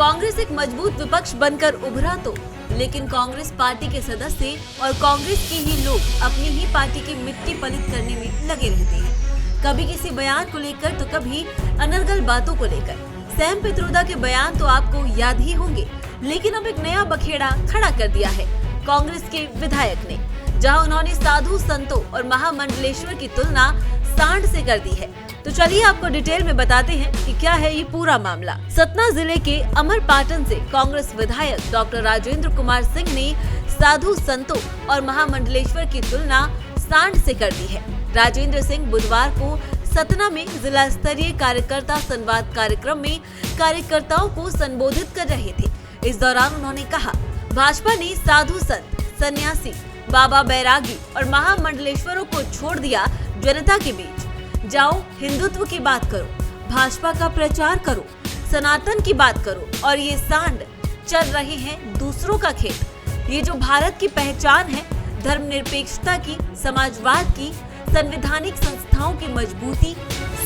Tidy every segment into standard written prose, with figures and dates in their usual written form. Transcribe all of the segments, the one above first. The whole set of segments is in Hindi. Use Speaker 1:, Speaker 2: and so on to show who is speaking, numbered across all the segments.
Speaker 1: कांग्रेस एक मजबूत विपक्ष बनकर उभरा तो, लेकिन कांग्रेस पार्टी के सदस्य और कांग्रेस के ही लोग अपनी ही पार्टी की मिट्टी पलित करने में लगे रहते हैं। कभी किसी बयान को लेकर तो कभी अनर्गल बातों को लेकर। सैम पित्रोदा के बयान तो आपको याद ही होंगे, लेकिन अब एक नया बखेड़ा खड़ा कर दिया है कांग्रेस के विधायक ने, जहां उन्होंने साधु संतों और महामंडलेश्वर की तुलना सांड से कर दी है। तो चलिए आपको डिटेल में बताते हैं कि क्या है ये पूरा मामला। सतना जिले के अमरपाटन से कांग्रेस विधायक डॉक्टर राजेंद्र कुमार सिंह ने साधु संतों और महामंडलेश्वर की तुलना सांड से कर दी है। राजेंद्र सिंह बुधवार को सतना में जिला स्तरीय कार्यकर्ता संवाद कार्यक्रम में कार्यकर्ताओं को संबोधित कर रहे थे। इस दौरान उन्होंने कहा, भाजपा ने साधु संत, सन्यासी, बाबा बैरागी और महामंडलेश्वरों को छोड़ दिया जनता के बीच। जाओ हिंदुत्व की बात करो, भाजपा का प्रचार करो, सनातन की बात करो, और ये सांड चल रहे हैं दूसरों का खेल। ये जो भारत की पहचान है, धर्मनिरपेक्षता की, समाजवाद की, संवैधानिक संस्थाओं की मजबूती,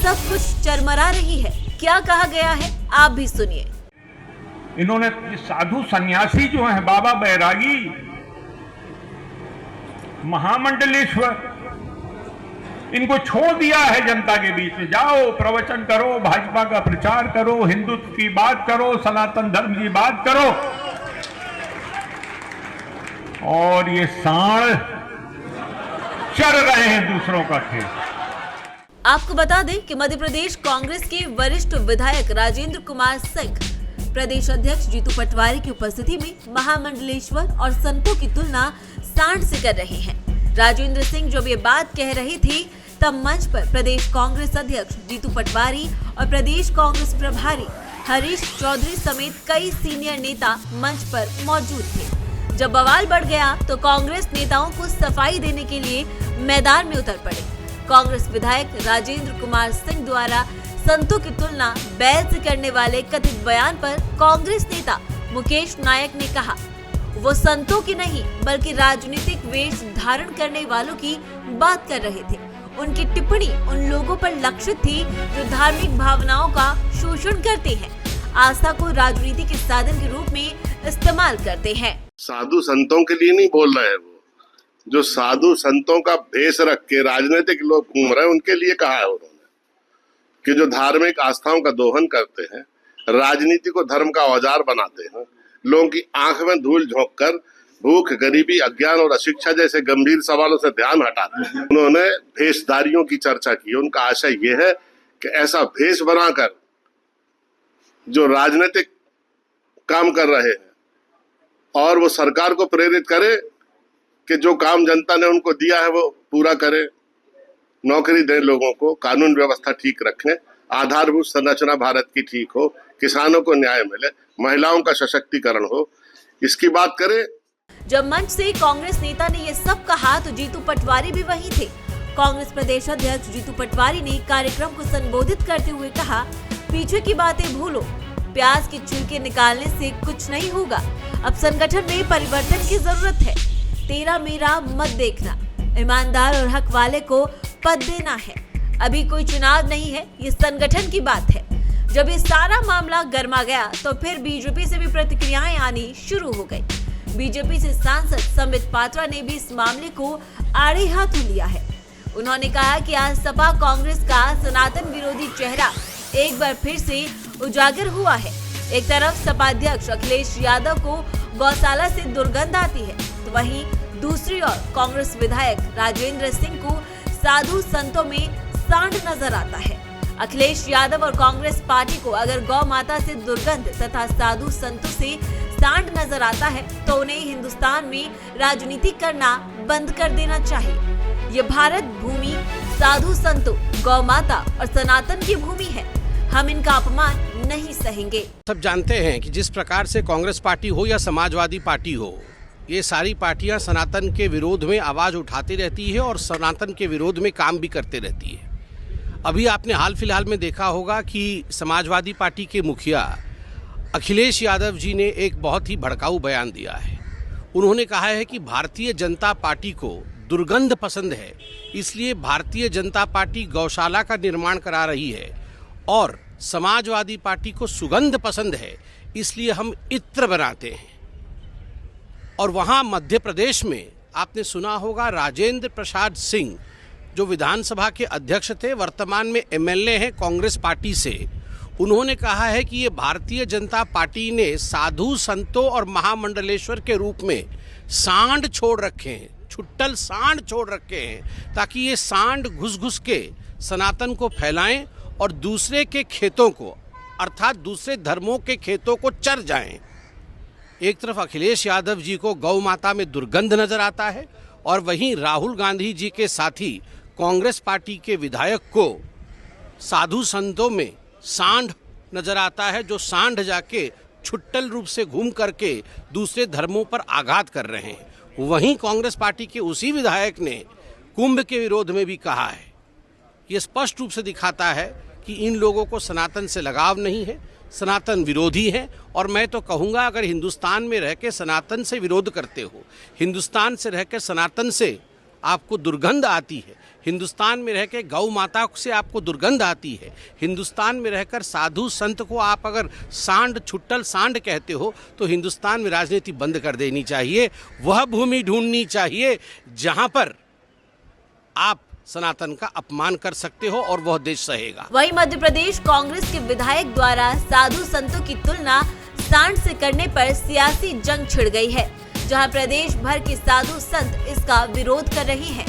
Speaker 1: सब कुछ चरमरा रही है। क्या कहा गया है आप भी सुनिए।
Speaker 2: इन्होंने साधु सन्यासी जो है, बाबा बैरागी, महामंडलेश्वर, इनको छोड़ दिया है जनता के बीच में। जाओ प्रवचन करो, भाजपा का प्रचार करो, हिंदुत्व की बात करो, सनातन धर्म की बात करो, और ये सांड चल रहे हैं दूसरों का खेल।
Speaker 1: आपको बता दें कि मध्य प्रदेश कांग्रेस के वरिष्ठ विधायक राजेंद्र कुमार सिंह प्रदेश अध्यक्ष जीतू पटवारी की उपस्थिति में महामंडलेश्वर और संतों की तुलना सांड से कर रहे हैं। राजेंद्र सिंह जब ये बात कह रहे थे, तब मंच पर प्रदेश कांग्रेस अध्यक्ष जीतू पटवारी और प्रदेश कांग्रेस प्रभारी हरीश चौधरी समेत कई सीनियर नेता मंच पर मौजूद थे। जब बवाल बढ़ गया तो कांग्रेस नेताओं को सफाई देने के लिए मैदान में उतर पड़े। कांग्रेस विधायक राजेंद्र कुमार सिंह द्वारा संतों की तुलना बैल से करने वाले कथित बयान पर कांग्रेस नेता मुकेश नायक ने कहा, वो संतों की नहीं बल्कि राजनीतिक वेश धारण करने वालों की बात कर रहे थे। उनकी टिप्पणी उन लोगों पर लक्षित थी जो धार्मिक भावनाओं का शोषण करते हैं, आस्था को राजनीति के साधन के रूप में इस्तेमाल करते हैं।
Speaker 3: साधु संतों के लिए नहीं बोल रहे हैं, वो जो साधु संतों का भेष रख के राजनीतिक लोग घूम रहे हैं उनके लिए कहा है उन्होंने, कि जो धार्मिक आस्थाओं का दोहन करते हैं, राजनीति को धर्म का औजार बनाते हैं, लोगों की आंख में धूल झोंक कर भूख, गरीबी, अज्ञान और अशिक्षा जैसे गंभीर सवालों से ध्यान हटाते हैं। उन्होंने भेषधारियों की चर्चा की। उनका आशय यह है कि ऐसा भेष बनाकर जो राजनीतिक काम कर रहे हैं और वो सरकार को प्रेरित करे कि जो काम जनता ने उनको दिया है वो पूरा करे, नौकरी दें लोगों को, कानून व्यवस्था ठीक रखें, आधारभूत संरचना भारत की ठीक हो, किसानों को न्याय मिले, महिलाओं का सशक्तिकरण हो, इसकी बात करें।
Speaker 1: जब मंच से कांग्रेस नेता ने ये सब कहा तो जीतू पटवारी भी वहीं थे। कांग्रेस प्रदेश अध्यक्ष जीतू पटवारी ने कार्यक्रम को संबोधित करते हुए कहा, पीछे की बातें भूलो, प्याज के छिलके निकालने से कुछ नहीं होगा। अब संगठन में परिवर्तन की जरूरत है। तेरा मेरा मत देखना, ईमानदार और हक वाले को पद देना है। अभी कोई चुनाव नहीं है, ये संगठन की बात है। जब ये सारा मामला गर्मा गया तो फिर बीजेपी से भी प्रतिक्रियाएं आनी शुरू हो गई। बीजेपी से सांसद संबित पात्रा ने भी इस मामले को आड़े हाथों लिया है। उन्होंने कहा कि आज सपा कांग्रेस का सनातन विरोधी चेहरा एक बार फिर से उजागर हुआ है। एक तरफ सपा अध्यक्ष अखिलेश यादव को गौशाला से दुर्गंध आती है, तो वहीं दूसरी ओर कांग्रेस विधायक राजेंद्र सिंह को साधु संतों में सांड नजर आता है। अखिलेश यादव और कांग्रेस पार्टी को अगर गौ माता से दुर्गंध तथा साधु संतों से सांड नजर आता है तो उन्हें हिंदुस्तान में राजनीति करना बंद कर देना चाहिए। ये भारत भूमि साधु संतों, गौ माता और सनातन की भूमि है। हम इनका अपमान नहीं सहेंगे।
Speaker 4: सब जानते हैं कि जिस प्रकार से कांग्रेस पार्टी हो या समाजवादी पार्टी हो, ये सारी पार्टियां सनातन के विरोध में आवाज उठाती रहती है और सनातन के विरोध में काम भी करते रहती है। अभी आपने हाल फिलहाल में देखा होगा कि समाजवादी पार्टी के मुखिया अखिलेश यादव जी ने एक बहुत ही भड़काऊ बयान दिया है। उन्होंने कहा है कि भारतीय जनता पार्टी को दुर्गंध पसंद है, इसलिए भारतीय जनता पार्टी गौशाला का निर्माण करा रही है, और समाजवादी पार्टी को सुगंध पसंद है, इसलिए हम इत्र बनाते हैं। और वहाँ मध्य प्रदेश में आपने सुना होगा राजेंद्र प्रसाद सिंह जो विधानसभा के अध्यक्ष थे, वर्तमान में एमएलए हैं कांग्रेस पार्टी से, उन्होंने कहा है कि ये भारतीय जनता पार्टी ने साधु संतों और महामंडलेश्वर के रूप में सांड छोड़ रखे हैं, छुट्टल सांड छोड़ रखे हैं, ताकि ये सांड घुस घुस के सनातन को फैलाएं और दूसरे के खेतों को, अर्थात दूसरे धर्मों के खेतों को चर जाएं। एक तरफ अखिलेश यादव जी को गौ माता में दुर्गंध नजर आता है और वहीं राहुल गांधी जी के साथी कांग्रेस पार्टी के विधायक को साधु संतों में सांड नजर आता है, जो सांड जाके छुट्टल रूप से घूम करके दूसरे धर्मों पर आघात कर रहे हैं। वहीं कांग्रेस पार्टी के उसी विधायक ने कुंभ के विरोध में भी कहा है। ये स्पष्ट रूप से दिखाता है कि इन लोगों को सनातन से लगाव नहीं है, सनातन विरोधी है। और मैं तो कहूँगा, अगर हिंदुस्तान में रह के सनातन से विरोध करते हो, हिंदुस्तान से रह के सनातन से आपको दुर्गंध आती है, हिंदुस्तान में रह के गौ माता से आपको दुर्गंध आती है, हिंदुस्तान में रहकर साधु संत को आप अगर सांड छुट्टल सांड कहते हो, तो हिंदुस्तान में राजनीति बंद कर देनी चाहिए। वह भूमि ढूंढनी चाहिए जहां पर आप सनातन का अपमान कर सकते हो और वह देश सहेगा।
Speaker 1: वहीं मध्य प्रदेश कांग्रेस के विधायक द्वारा साधु संतों की तुलना सांड से करने पर सियासी जंग छिड़ गई है, जहां प्रदेश भर के साधु संत इसका विरोध कर रहे हैं।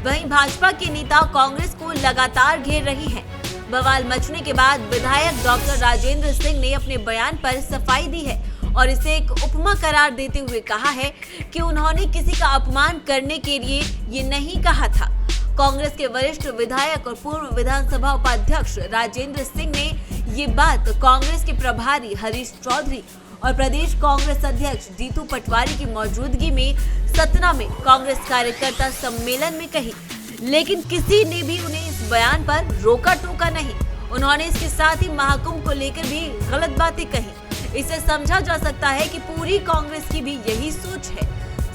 Speaker 1: वहीं भाजपा के नेता कांग्रेस को लगातार घेर रहे हैं। बवाल मचने के बाद विधायक डॉक्टर राजेंद्र सिंह ने अपने बयान पर सफाई दी है और इसे एक उपमा करार देते हुए कहा है कि उन्होंने किसी का अपमान करने के लिए ये नहीं कहा था। कांग्रेस के वरिष्ठ विधायक और पूर्व विधानसभा उपाध्यक्ष राजेंद्र सिंह ने ये बात कांग्रेस के प्रभारी हरीश चौधरी और प्रदेश कांग्रेस अध्यक्ष जीतू पटवारी की मौजूदगी में सतना में कांग्रेस कार्यकर्ता सम्मेलन में कही, लेकिन किसी ने भी उन्हें इस बयान पर रोका टोका नहीं। उन्होंने इसके साथ ही महाकुंभ को लेकर भी गलत बातें कही। इसे समझा जा सकता है कि पूरी कांग्रेस की भी यही सोच है,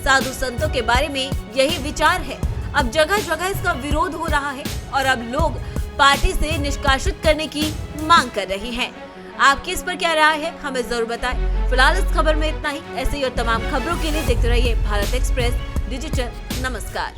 Speaker 1: साधु संतों के बारे में यही विचार है। अब जगह जगह इसका विरोध हो रहा है और अब लोग पार्टी से निष्कासित करने की मांग कर रहे हैं। आपकी इस पर क्या राय है, हमें जरूर बताएं। फिलहाल इस खबर में इतना ही। ऐसे ही और तमाम खबरों के लिए देखते रहिए भारत एक्सप्रेस डिजिटल। नमस्कार।